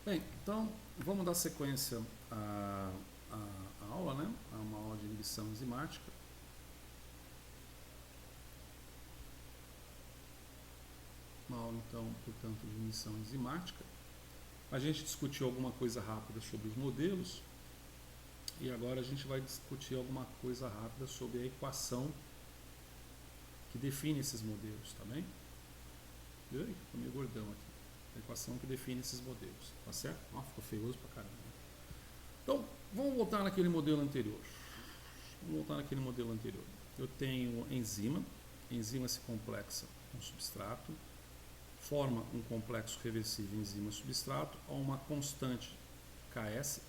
Bem, então vamos dar sequência à aula, né? A uma aula de inibição enzimática. Uma aula, então, portanto, de inibição enzimática. A gente discutiu alguma coisa rápida sobre os modelos e agora a gente vai discutir alguma coisa rápida sobre a equação que define esses modelos, tá bem? Ficou meio gordão aqui. A equação que define esses modelos, tá certo? Ó, ficou feioso pra caramba. Então, vamos voltar naquele modelo anterior. Eu tenho enzima se complexa com substrato, forma um complexo reversível enzima-substrato a uma constante Ks,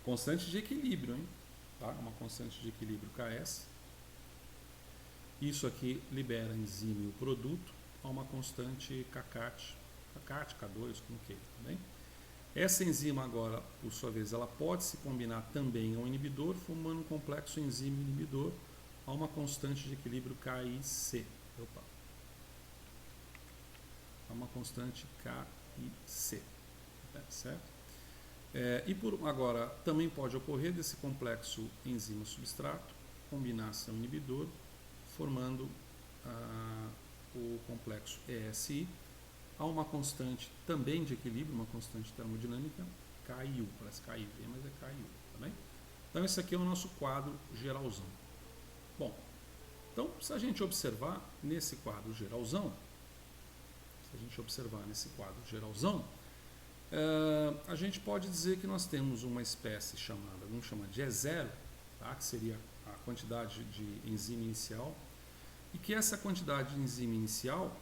constante de equilíbrio, hein? Tá? Uma constante de equilíbrio Ks. Isso aqui libera a enzima e o produto a uma constante kcat, K2, como queira, tá bem? Essa enzima agora, por sua vez, ela pode se combinar também ao inibidor, formando um complexo enzima-inibidor a uma constante de equilíbrio KIC. A uma constante KIC, certo? Agora, também pode ocorrer desse complexo enzima-substrato combinar-se ao inibidor, formando o complexo ESI a uma constante também de equilíbrio, uma constante termodinâmica, KIU, parece KIV, mas é KIU, tá bem? Então esse aqui é o nosso quadro geralzão. Bom, então se a gente observar nesse quadro geralzão, a gente pode dizer que nós temos uma espécie chamada, vamos chamar de E0, tá? Que seria a quantidade de enzima inicial, e que essa quantidade de enzima inicial,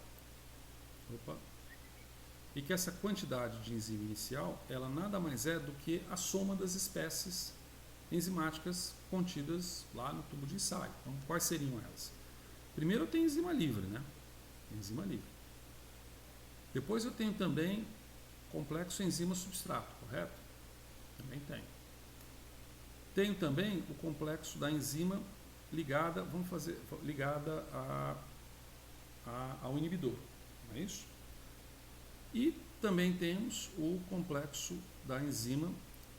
ela nada mais é do que a soma das espécies enzimáticas contidas lá no tubo de ensaio. Então, quais seriam elas? Primeiro eu tenho enzima livre, né? Depois eu tenho também complexo enzima-substrato, correto? Também tenho. Tenho também o complexo da enzima ligada, ao inibidor, não é isso? E também temos o complexo da enzima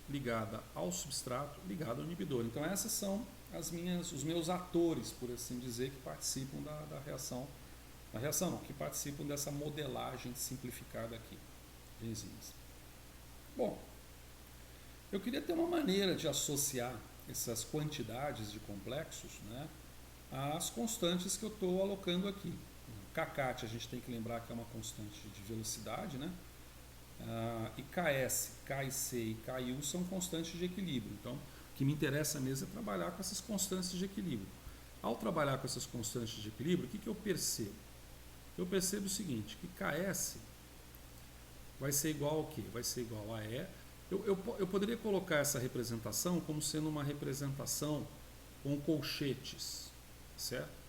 ligada ao substrato, ligado ao inibidor. Então essas são os meus atores, por assim dizer, que participam da reação. Que participam dessa modelagem simplificada aqui de enzimas. Bom, eu queria ter uma maneira de associar essas quantidades de complexos, né, às constantes que eu estou alocando aqui. kcat a gente tem que lembrar que é uma constante de velocidade, né? E Ks, Kic e Kiu são constantes de equilíbrio. Então, o que me interessa mesmo é trabalhar com essas constantes de equilíbrio. Ao trabalhar com essas constantes de equilíbrio, o que eu percebo? Eu percebo o seguinte, que Ks vai ser igual ao quê? Vai ser igual a E. Eu poderia colocar essa representação como sendo uma representação com colchetes, certo?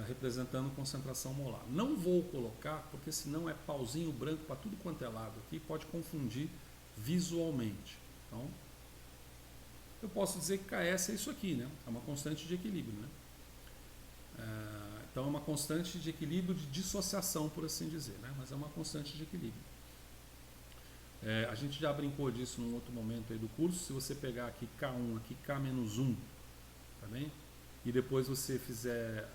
Representando concentração molar. Não vou colocar, porque senão é pauzinho branco para tudo quanto é lado aqui, pode confundir visualmente. Então, eu posso dizer que Ks é isso aqui, né? É uma constante de equilíbrio, né? Então é uma constante de equilíbrio de dissociação, por assim dizer, né? Mas é uma constante de equilíbrio. A gente já brincou disso num outro momento aí do curso. Se você pegar aqui K1, aqui K-1, tá bem? E depois você fizer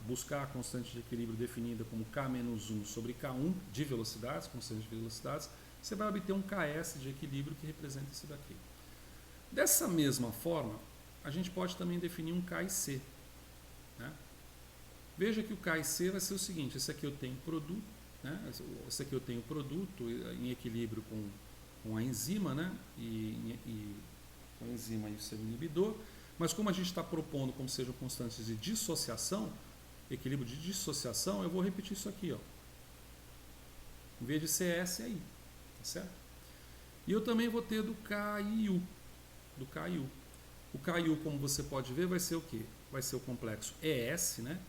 buscar a constante de equilíbrio definida como K-1 sobre K1 de velocidades, constante de velocidades, você vai obter um Ks de equilíbrio que representa esse daqui. Dessa mesma forma, a gente pode também definir um KIC, né? Veja que o KIC vai ser o seguinte, esse aqui eu tenho produto, né? Esse aqui eu tenho produto em equilíbrio com a enzima, né? E com a enzima e o seu inibidor, mas como a gente está propondo como sejam constantes de dissociação, equilíbrio de dissociação, eu vou repetir isso aqui, ó. Em vez de CS aí, tá certo? E eu também vou ter do KIU. O KIU, como você pode ver, vai ser o quê? Vai ser o complexo ES, né?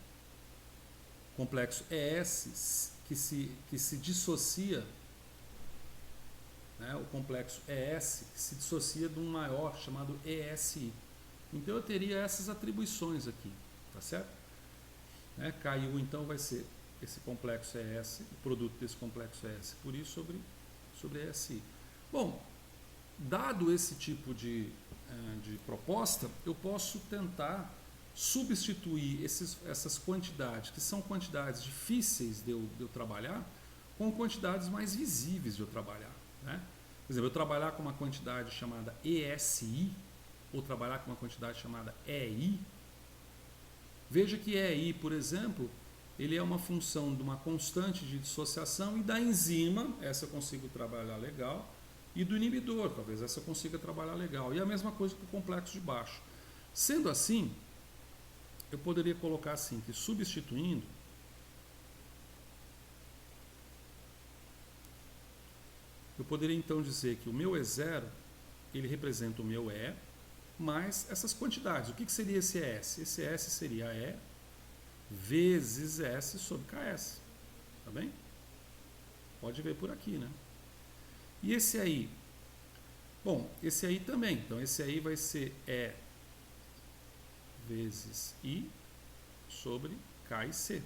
Complexo ES que se dissocia, né? O complexo ES que se dissocia de um maior chamado ESI. Então eu teria essas atribuições aqui, tá certo? KIU então vai ser esse complexo ES, o produto desse complexo ES por I sobre ESI. Bom, dado esse tipo de proposta, eu posso tentar substituir essas quantidades, que são quantidades difíceis de eu trabalhar, com quantidades mais visíveis de eu trabalhar, né? Por exemplo, eu trabalhar com uma quantidade chamada ESI, ou trabalhar com uma quantidade chamada EI. Veja que EI, por exemplo, ele é uma função de uma constante de dissociação, e da enzima, essa eu consigo trabalhar legal, e do inibidor, talvez essa eu consiga trabalhar legal. E a mesma coisa para o complexo de baixo. Sendo assim, eu poderia colocar assim, que substituindo, eu poderia então dizer que o meu E0, ele representa o meu E, mais essas quantidades. O que seria esse ES? Esse ES seria E vezes S sobre KS. Tá bem? Pode ver por aqui, né? E esse aí? Bom, esse aí também. Então, esse aí vai ser E vezes I sobre K e C.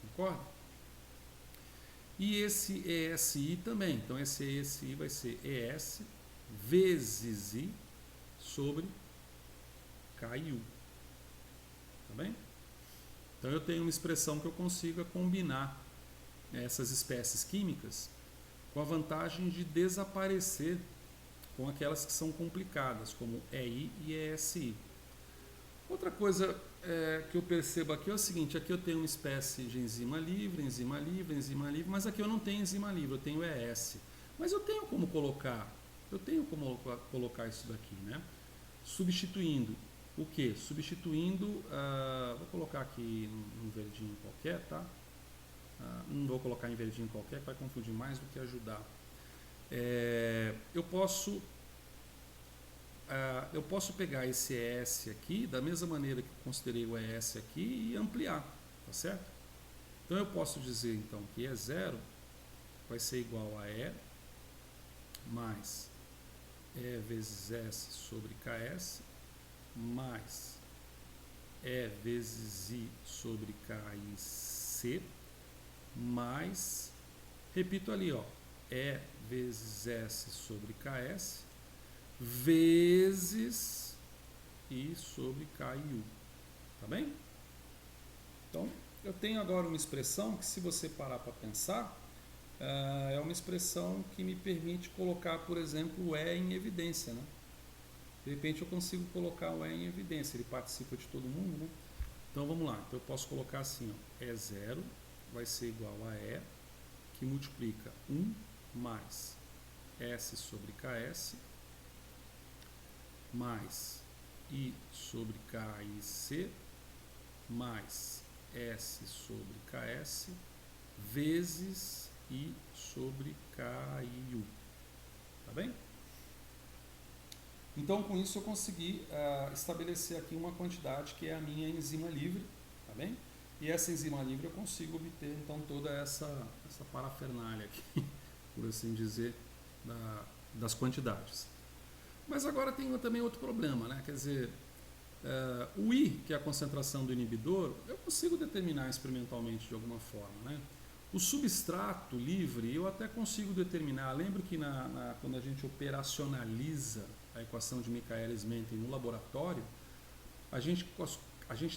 Concorda? E esse ESI também. Então, esse ESI vai ser ES vezes I sobre K e U. Tá bem? Então, eu tenho uma expressão que eu consiga combinar essas espécies químicas com a vantagem de desaparecer com aquelas que são complicadas, como EI e ESI. Outra coisa que eu percebo aqui é o seguinte: aqui eu tenho uma espécie de enzima livre, enzima livre, enzima livre, mas aqui eu não tenho enzima livre, eu tenho ES. Mas eu tenho como colocar isso daqui, né? Substituindo o quê? Substituindo, vou colocar aqui um verdinho qualquer, tá? Não vou colocar em verdinho qualquer, vai confundir mais do que ajudar. Eu posso pegar esse ES aqui, da mesma maneira que considerei o ES aqui, e ampliar, tá certo? Então eu posso dizer então que E0 vai ser igual a E mais E vezes S sobre KS mais E vezes I sobre K e C mais, repito ali, ó, E vezes S sobre KS vezes I sobre K e U. Tá bem? Então, eu tenho agora uma expressão que, se você parar para pensar, é uma expressão que me permite colocar, por exemplo, o E em evidência, né? De repente eu consigo colocar o E em evidência, ele participa de todo mundo, né? Então vamos lá, então eu posso colocar assim, ó, E0 vai ser igual a E, que multiplica 1 mais S sobre KS, mais I sobre K e C, mais S sobre KS, vezes I sobre K e U. Tá bem? Então, com isso eu consegui estabelecer aqui uma quantidade que é a minha enzima livre, tá bem? E essa enzima livre eu consigo obter, então, toda essa parafernália aqui, por assim dizer, das quantidades. Mas agora tem também outro problema, né? Quer dizer, o I, que é a concentração do inibidor, eu consigo determinar experimentalmente de alguma forma, né? O substrato livre eu até consigo determinar. Lembro que quando a gente operacionaliza a equação de Michaelis-Menten no laboratório, a gente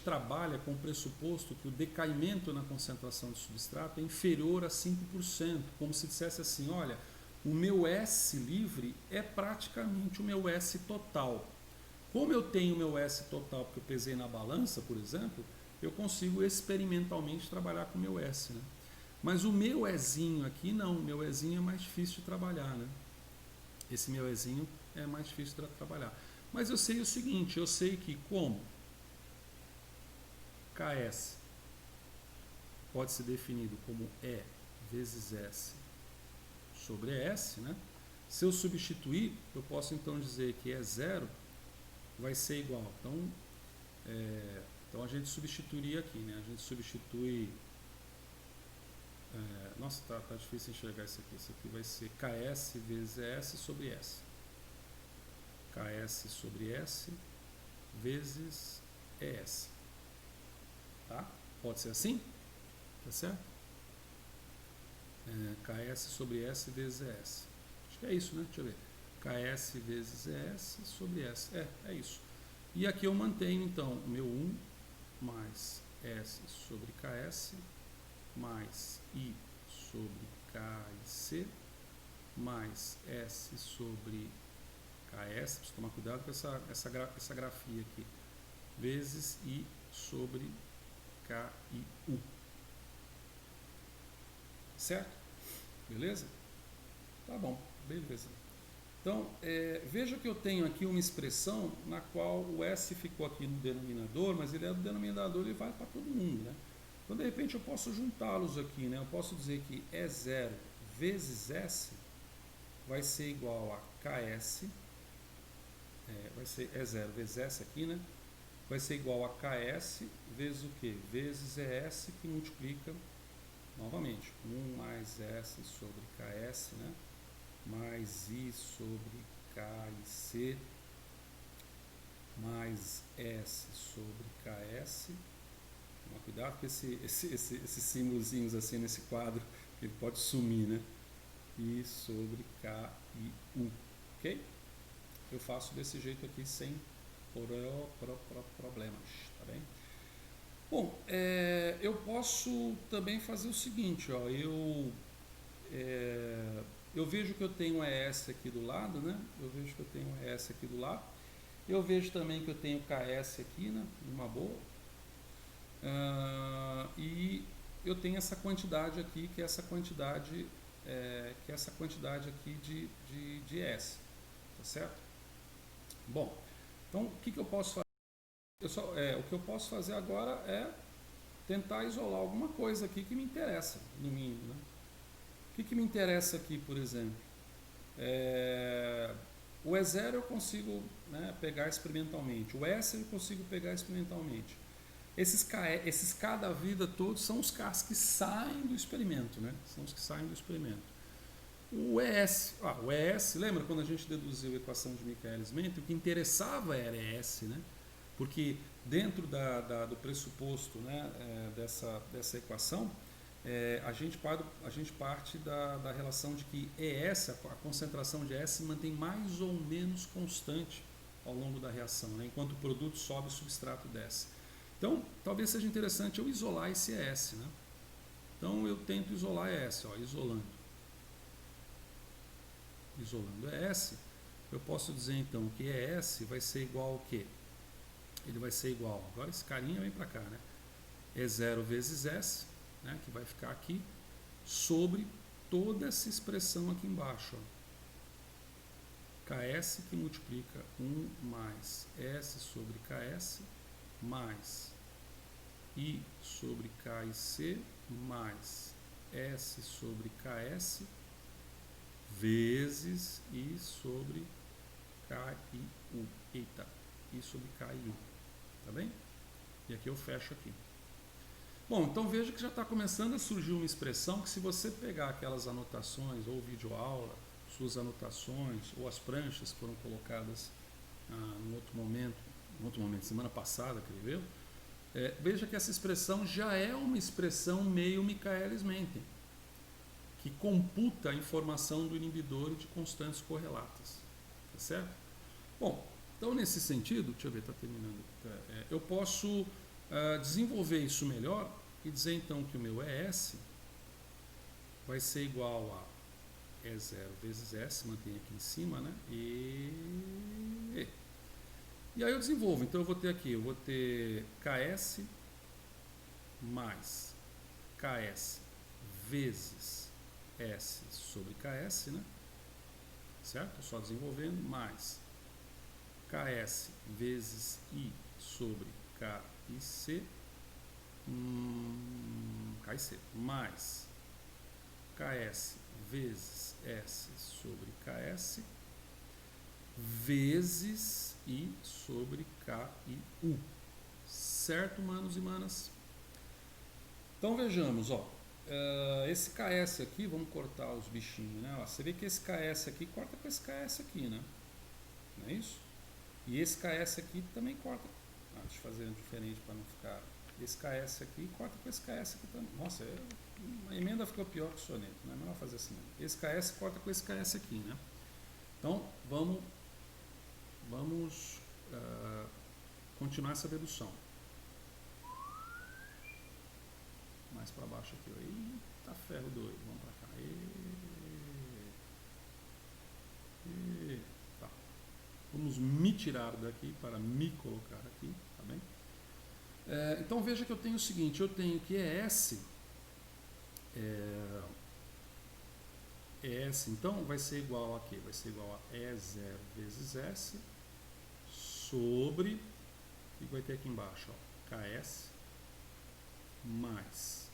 trabalha com o pressuposto que o decaimento na concentração de substrato é inferior a 5%, como se dissesse assim, olha, o meu S livre é praticamente o meu S total. Como eu tenho o meu S total porque eu pesei na balança, por exemplo, eu consigo experimentalmente trabalhar com o meu S, né? Mas o meu Ezinho aqui não, o meu Ezinho é mais difícil de trabalhar, né? Esse meu Ezinho é mais difícil de trabalhar. Mas eu sei o seguinte, eu sei que como KS pode ser definido como E vezes S sobre S, né? Se eu substituir, eu posso então dizer que E0 vai ser igual. Então a gente substituiria aqui, né? A gente substitui... nossa, tá difícil enxergar isso aqui. Isso aqui vai ser KS vezes S sobre S. KS sobre S vezes ES. Tá? Pode ser assim? Tá certo? KS sobre S vezes ES. Acho que é isso, né? Deixa eu ver. KS vezes ES sobre S. É isso. E aqui eu mantenho, então, o meu 1 mais S sobre KS mais I sobre K e C mais S sobre KS, preciso tomar cuidado com essa grafia aqui, vezes I sobre K e U. Certo? Beleza? Tá bom, beleza. Então, veja que eu tenho aqui uma expressão na qual o S ficou aqui no denominador, mas ele é do denominador, ele vai para todo mundo, né? Então, de repente, eu posso juntá-los aqui, né? Eu posso dizer que E0 vezes S vai ser igual a KS, vai ser E0 vezes S aqui, né? Vai ser igual a KS vezes o quê? Vezes ES, que multiplica, novamente, 1 mais S sobre KS, né? Mais I sobre K e C, mais S sobre KS. Toma cuidado com esses símbolozinhos assim nesse quadro, ele pode sumir, né? I sobre K e U, ok? Eu faço desse jeito aqui sem problemas, tá bem? Bom, eu posso também fazer o seguinte, ó, eu vejo que eu tenho um ES aqui do lado, né? Eu vejo que eu tenho um ES aqui do lado. Eu vejo também que eu tenho KS aqui, né? Uma boa. E eu tenho essa quantidade aqui, que é essa quantidade, aqui de S, tá certo? Bom, então o que eu posso fazer? O que eu posso fazer agora é tentar isolar alguma coisa aqui que me interessa, no mínimo, né? O que me interessa aqui, por exemplo? O E0 eu consigo, né, pegar experimentalmente. O S eu consigo pegar experimentalmente. Esses K da vida todos são os Ks que saem do experimento, né? São os que saem do experimento. O ES, lembra quando a gente deduziu a equação de Michaelis-Menten? O que interessava era ES, né? Porque dentro do pressuposto, né, dessa equação, a gente parte da relação de que ES, a concentração de ES, se mantém mais ou menos constante ao longo da reação, né, enquanto o produto sobe, o substrato desce. Então, talvez seja interessante eu isolar esse ES, né? Então, eu tento isolar ES, ó, isolando ES, eu posso dizer então que ES vai ser igual ao quê? Ele vai ser igual, agora esse carinha vem para cá, né? E0 vezes S, né, que vai ficar aqui, sobre toda essa expressão aqui embaixo, ó. KS que multiplica 1 mais S sobre KS, mais I sobre K e C, mais S sobre KS, vezes I sobre K e U. Eita, I sobre K e U. Tá bem? E aqui eu fecho aqui. Bom, então veja que já está começando a surgir uma expressão que, se você pegar aquelas anotações, ou videoaula, suas anotações, ou as pranchas que foram colocadas em outro momento, semana passada, creio eu, veja que essa expressão já é uma expressão meio Michaelis-Menten, que computa a informação do inibidor de constantes correlatas. Tá certo? Bom, então nesse sentido, deixa eu ver, está terminando. Eu posso desenvolver isso melhor e dizer então que o meu ES vai ser igual a E0 vezes S, mantém aqui em cima, né? E aí eu desenvolvo, então eu vou ter KS mais KS vezes S sobre KS, né? Certo? Só desenvolvendo, mais KS vezes I sobre K e C, K e C, mais KS vezes S sobre KS, vezes I sobre K e U. Certo, manos e manas? Então vejamos, ó. Esse KS aqui, vamos cortar os bichinhos, né? Ó, você vê que esse KS aqui corta com esse KS aqui, né? Não é isso? E esse KS aqui também corta. Deixa eu fazer diferente para não ficar. Esse KS aqui corta com esse KS aqui também. Nossa, a emenda ficou pior que o soneto, não é melhor fazer assim. Esse KS corta com esse KS aqui, né? Então, vamos continuar essa dedução. Mais para baixo aqui. Eita, ferro doido. Vamos para cá. Tá. Vamos me tirar daqui para me colocar aqui, tá bem? Então veja que eu tenho o seguinte, eu tenho que ES, ES então vai ser igual a quê? Vai ser igual a E0 vezes S sobre, o que vai ter aqui embaixo? Ó, KS mais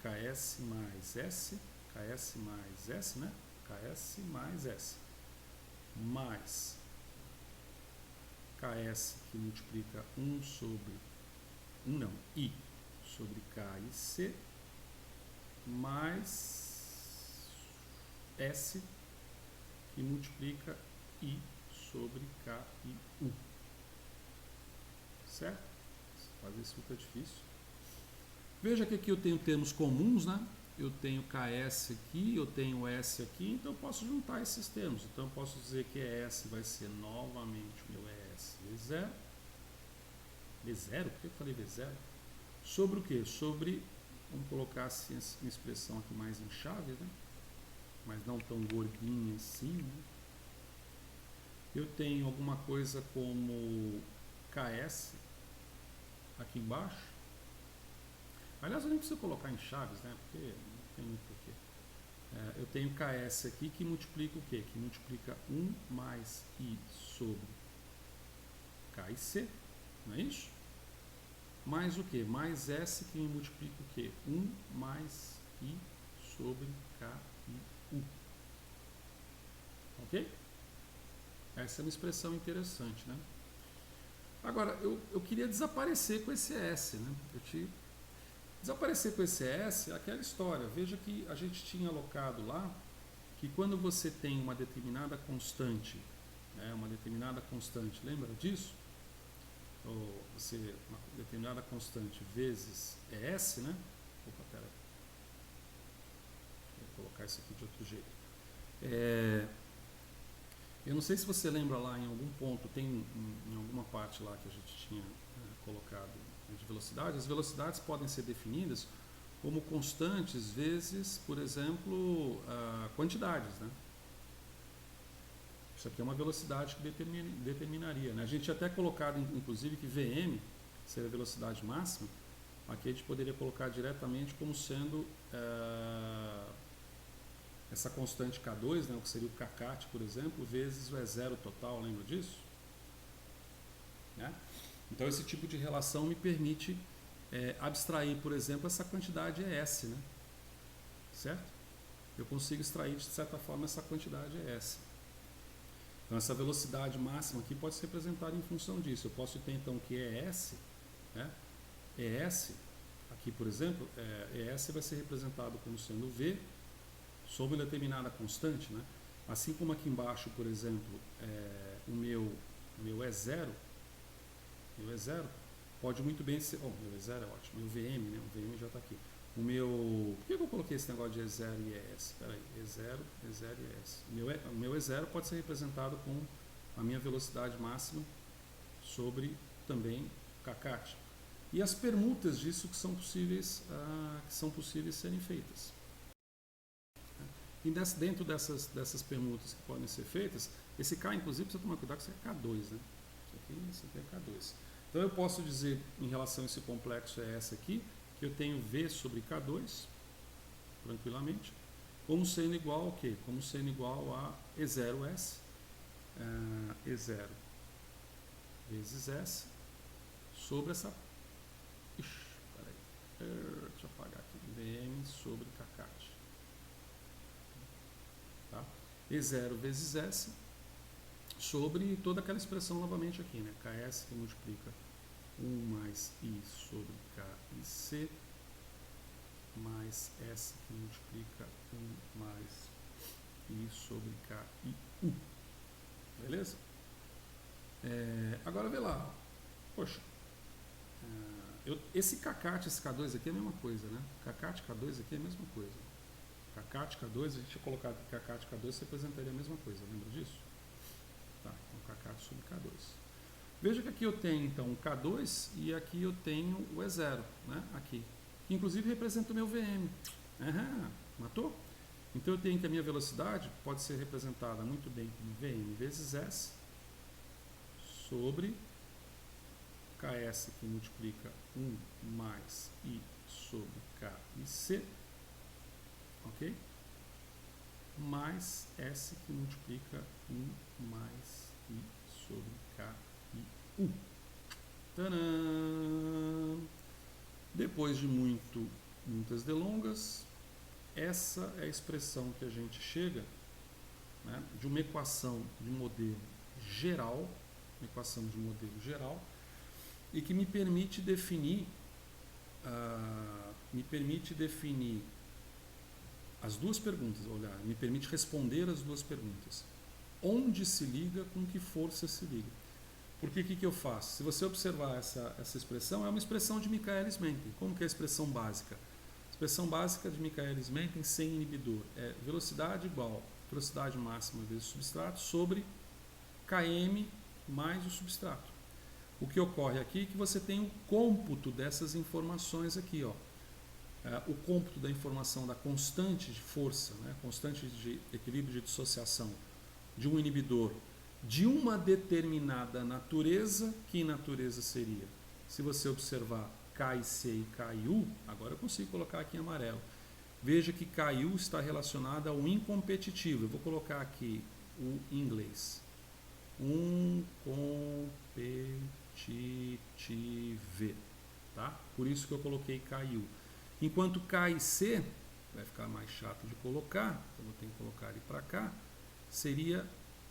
KS mais S, KS mais S, né? KS mais S, mais KS que multiplica 1 sobre, I sobre K e C, mais S que multiplica I sobre K e U. Certo? Fazer isso fica difícil. Veja que aqui eu tenho termos comuns, né? Eu tenho KS aqui, eu tenho S aqui, então eu posso juntar esses termos. Então eu posso dizer que ES vai ser novamente o meu ES V0. V0? Por que eu falei V0? Sobre o quê? Sobre, vamos colocar assim, uma expressão aqui mais em chaves, né? Mas não tão gordinha assim, né? Eu tenho alguma coisa como KS aqui embaixo. Aliás, eu nem preciso colocar em chaves, né? Porque não tem muito porquê. Eu tenho KS aqui que multiplica o quê? Que multiplica 1 mais I sobre K e C, não é isso? Mais o quê? Mais S que multiplica o quê? 1 mais I sobre K e U. Ok? Essa é uma expressão interessante, né? Agora, eu queria desaparecer com esse S, né? Desaparecer com esse S é aquela história. Veja que a gente tinha alocado lá que quando você tem uma determinada constante, né, lembra disso? Ou uma determinada constante vezes S, né? Opa, peraí. Vou colocar isso aqui de outro jeito. Eu não sei se você lembra lá em algum ponto, tem em alguma parte lá que a gente tinha colocado de velocidade. As velocidades podem ser definidas como constantes vezes, por exemplo, quantidades, né? Isso aqui é uma velocidade que determinaria, né? A gente tinha até colocado, inclusive, que Vm seria a velocidade máxima. Aqui a gente poderia colocar diretamente como sendo essa constante K2, né, o que seria o kcat, por exemplo, vezes o E0 total, lembra disso? Né? Então esse tipo de relação me permite abstrair, por exemplo, essa quantidade ES, né? Certo? Eu consigo extrair, de certa forma, essa quantidade ES. Então essa velocidade máxima aqui pode ser representada em função disso. Eu posso ter então que ES, né? ES, aqui por exemplo, ES vai ser representado como sendo V sobre determinada constante, né? Assim como aqui embaixo, por exemplo, o meu E0, pode muito bem ser, meu E0 é ótimo, meu VM, né? O VM já está aqui. Por que eu coloquei esse negócio de E0 e ES? Espera aí, E0 e ES. O meu E0 pode ser representado com a minha velocidade máxima sobre também kcat. E as permutas disso que são possíveis serem feitas. E dentro dessas permutas que podem ser feitas, esse K, inclusive, precisa tomar cuidado que isso é K2, né? Isso aqui é K2. Então eu posso dizer, em relação a esse complexo ES aqui, que eu tenho V sobre K2, tranquilamente, como sendo igual ao quê? Como sendo igual a E0S, E0 vezes S, sobre essa... deixa eu apagar aqui. VM sobre kcat. Tá? E0 vezes S sobre toda aquela expressão novamente aqui, né? KS que multiplica 1 mais I sobre K e C mais S que multiplica 1 mais I sobre K e U. Beleza? Agora vê lá. Poxa, Esse CACAT, esse K2 aqui é a mesma coisa, né? CACAT K2 aqui é a mesma coisa. CACAT K2, a gente tinha colocado aqui CACAT K2, você representaria a mesma coisa, lembra disso? Tá, então CACAT sobre K2. Veja que aqui eu tenho então o K2 e aqui eu tenho o E0, né? Aqui. Que inclusive representa o meu VM. Matou? Então eu tenho que a minha velocidade pode ser representada muito bem como VM vezes S sobre KS, que multiplica 1 mais I sobre K e C, ok? Mais S, que multiplica 1 mais I sobre K e U. Tadã! Depois de muitas delongas, essa é a expressão que a gente chega, né, de uma equação de modelo geral, e que me permite definir as duas perguntas, me permite responder as duas perguntas. Onde se liga, com que força se liga? Porque o que eu faço? Se você observar essa expressão, é uma expressão de Michaelis-Menten. Como que é a expressão básica? A expressão básica de Michaelis-Menten sem inibidor é velocidade igual velocidade máxima vezes o substrato sobre Km mais o substrato. O que ocorre aqui é que você tem o cômputo dessas informações aqui, ó. O cômputo da informação da constante de força, né, constante de equilíbrio de dissociação de um inibidor de uma determinada natureza. Que natureza seria? Se você observar K e C e K e U, agora eu consigo colocar aqui em amarelo. Veja que K e U está relacionada ao incompetitivo. Eu vou colocar aqui o inglês. Competitive, tá? Por isso que eu coloquei K e U. Enquanto K e C, vai ficar mais chato de colocar, então vou ter que colocar ele para cá, seria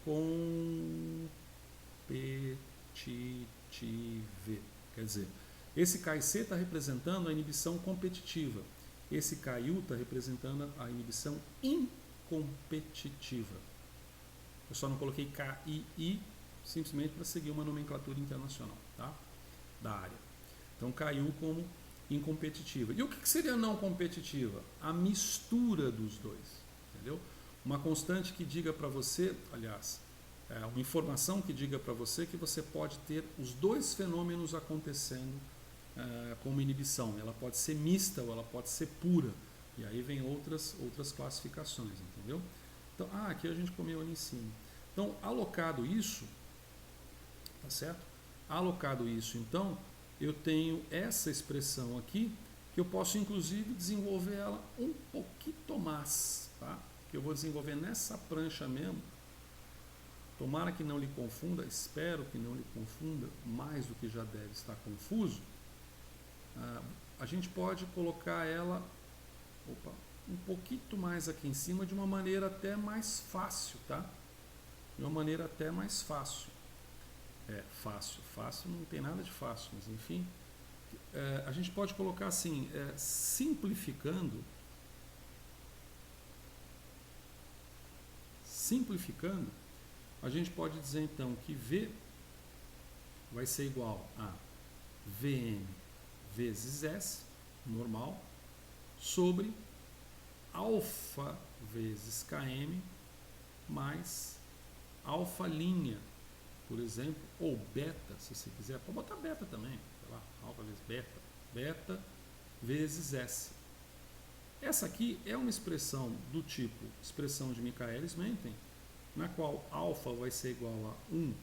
competitive. Quer dizer, esse K e C está representando a inibição competitiva. Esse K e U está representando a inibição incompetitiva. Eu só não coloquei K e I simplesmente para seguir uma nomenclatura internacional, tá? Da área. Então, K e U como incompetitiva. E o que seria não competitiva? A mistura dos dois, entendeu? Uma constante que diga para você, aliás, uma informação que diga para você que você pode ter os dois fenômenos acontecendo como inibição. Ela pode ser mista ou ela pode ser pura. E aí vem outras classificações, entendeu? Então, aqui a gente comeu ali em cima. Então, alocado isso, tá certo? Alocado isso, então, eu tenho essa expressão aqui, que eu posso inclusive desenvolver ela um pouquinho mais, tá? Que eu vou desenvolver nessa prancha mesmo. Tomara que não lhe confunda, espero que não lhe confunda, mais do que já deve estar confuso. A gente pode colocar ela um pouquinho mais aqui em cima, de uma maneira até mais fácil, tá? De uma maneira até mais fácil. Fácil não tem nada de fácil, mas enfim. A gente pode colocar assim, simplificando, a gente pode dizer então que V vai ser igual a Vm vezes S, normal, sobre alfa vezes Km mais alfa linha, por exemplo, ou beta, se você quiser, pode botar beta também, sei lá, alfa vezes beta, beta vezes S. Essa aqui é uma expressão do tipo expressão de Michaelis-Menten, na qual alfa vai ser igual a 1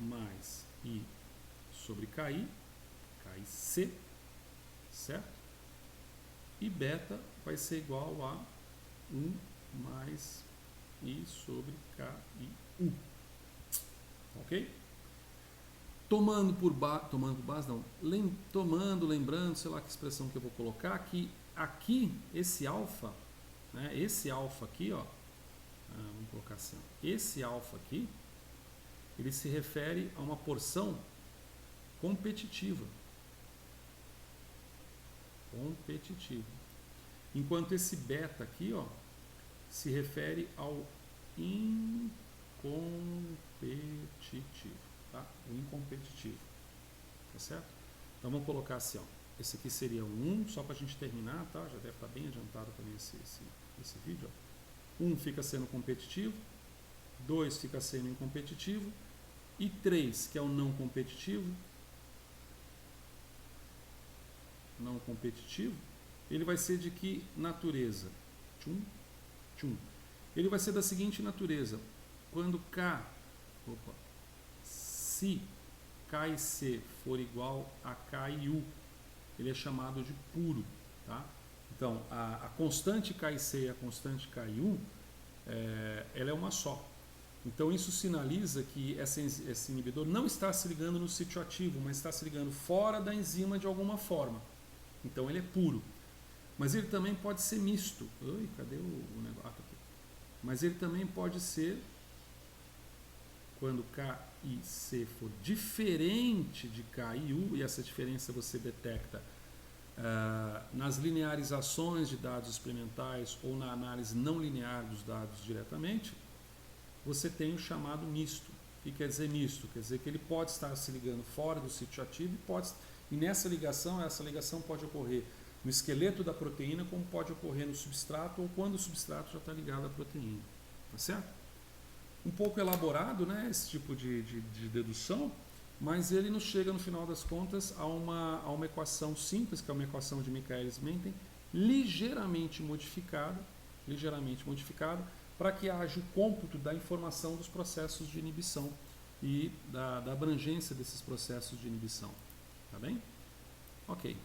mais I sobre KI, KIC, certo? E beta vai ser igual a 1 mais I sobre KIU. Ok? Lembrando, sei lá que expressão que eu vou colocar, que aqui, esse alfa, né, esse alfa aqui, ó, vamos colocar assim, ó, esse alfa aqui, ele se refere a uma porção competitiva. Enquanto esse beta aqui, ó, se refere ao incompetitivo, tá? O incompetitivo, tá certo? Então vamos colocar assim, ó. esse aqui seria o 1, só para a gente terminar, tá? Já deve estar bem adiantado também esse vídeo. Ó. 1 fica sendo competitivo, 2 fica sendo incompetitivo, e 3, que é o não competitivo, ele vai ser de que natureza? Tchum, tchum. Ele vai ser da seguinte natureza: quando se K e C for igual a K e U, ele é chamado de puro, tá? Então, a constante K e C e a constante K e U, ela é uma só. Então, isso sinaliza que esse inibidor não está se ligando no sítio ativo, mas está se ligando fora da enzima de alguma forma. Então, ele é puro. Mas ele também pode ser misto. Oi, cadê o negócio? Ah, tá aqui. Mas ele também pode ser, quando K e C for diferente de K e U, e essa diferença você detecta nas linearizações de dados experimentais ou na análise não linear dos dados diretamente, você tem o chamado misto. O que quer dizer misto? Quer dizer que ele pode estar se ligando fora do sítio ativo e nessa ligação, essa ligação pode ocorrer no esqueleto da proteína, como pode ocorrer no substrato ou quando o substrato já está ligado à proteína. Tá certo? Um pouco elaborado, né, esse tipo de dedução, mas ele nos chega no final das contas a uma equação simples, que é uma equação de Michaelis-Menten, ligeiramente modificada, para que haja o cômputo da informação dos processos de inibição e da abrangência desses processos de inibição. Tá bem? Ok.